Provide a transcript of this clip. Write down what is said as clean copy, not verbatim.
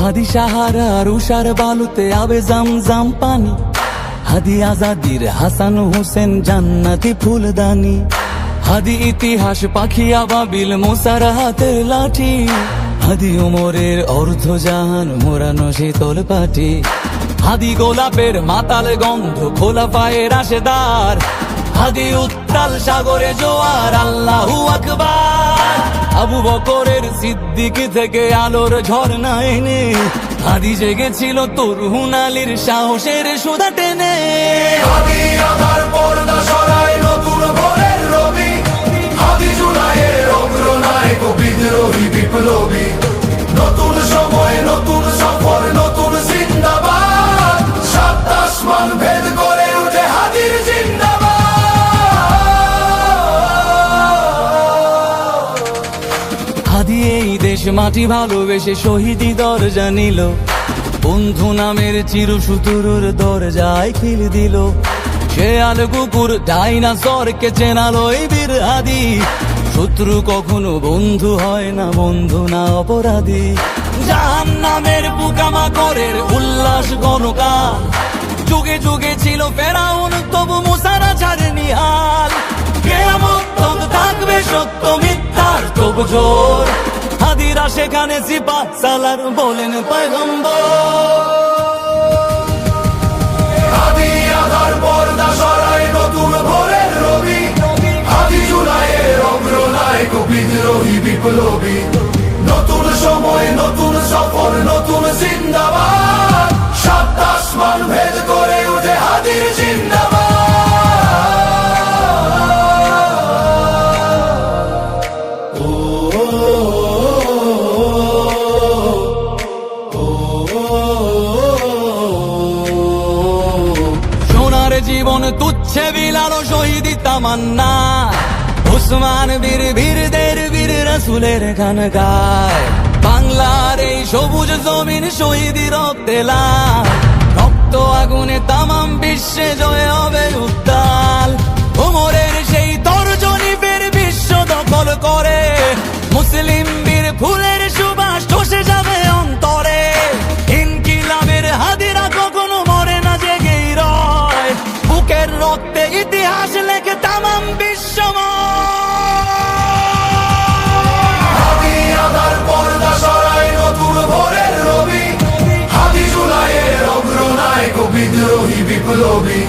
হাদি সাহারার উষার বালুতে আবে জাম পানি, হাদি আজাদির হাসান হোসেন জান্নাতি ফুলদানি, হাদি ইতিহাস পাখি আবাবিল মোসার হাতের লাঠি, হাদি ওমরের অর্ধজাহান মোরানো শীতল পাটি, হাদি গোলাপের মাতাল গন্ধ খোলা পায়ের আশেদার, হাদি উত্তাল সাগরে জোয়ার আল্লাহু আকবার। আবু বকরের সিদ্দিক থেকে আলোর ঝর্ণা এনে হাদি জেগেছিল তরুণ আলীর সাহসের সুধা টেনে। হাদি আধার পর্দা সরায় নতুন ভোরের রবি, হাদি জুলাইয়ের অগ্রনায়ক বিদ্রোহী বিপ্লবী, নতুন সময় নতুন সফর নতুন জিন্দাবাদ, সাত আসমান ভেদ করে উঠে হাদির জিন্দাবাদ। হাদি এই দেশ মাটি ভালোবেসে শহীদি দরজা নিল, বন্ধু নামের চিরসুতুরুর দরজায় খিল দিল, সে আল কুকুর ডাইনাসরকে চেনালো এই বীর হাদি, শত্রু কখনো বন্ধু হয় না, বন্ধু না অপরাধী। জাহান্নামের পোকামাকড়ের উল্লাস গণকাল, যুগে যুগে ছিল ফেরাউন তবু মুসারা ছাড়েনি হাল, কিয়ামত তক থাকবে সত্য মিথ্যার তবু জোর, হাদিরা সেখানে সিপাহ সালার বলেন পয়গম্বর। হাদি আধার পর্দা সরায় নতুন ভোরের রবি, হাদি জুলাইয়ের অগ্রনায়ক বিদ্রোহী বিপ্লবী, নতুন সময় নতুন সফর নতুন জিন্দাবাদ, সাত আসমান ভেদ করে উঠে হাদির জিন্দাবাদ। সোনার জীবন তুচ্ছে বিলালো শহীদি তামান্না, ওসমান বীর বীরদের বীর রাসূলের গান গায়, বাংলার এই সবুজ জমিন শহীদি রক্তে লাল, রক্ত আগুনে তামাম বিশ্বে জয় হবে উত্তাল, ওমরের সেই তর্জনী ফের বিশ্ব দখল করে, মুসলিম বীর ফুলের সুবাস চষে যাবে অন্তরে, ইনকিলাবের হাদিরা কখনো মরে না জেগেই রয়, বুকের রক্তে ইতিহাস লেখে তামাম বিশ্বময়। হাদি আধার পর্দা সরায় নতুন ভোরের রবি, হাদি জুলাইয়ের অগ্রনায়ক বিদ্রোহী বিপ্লবী,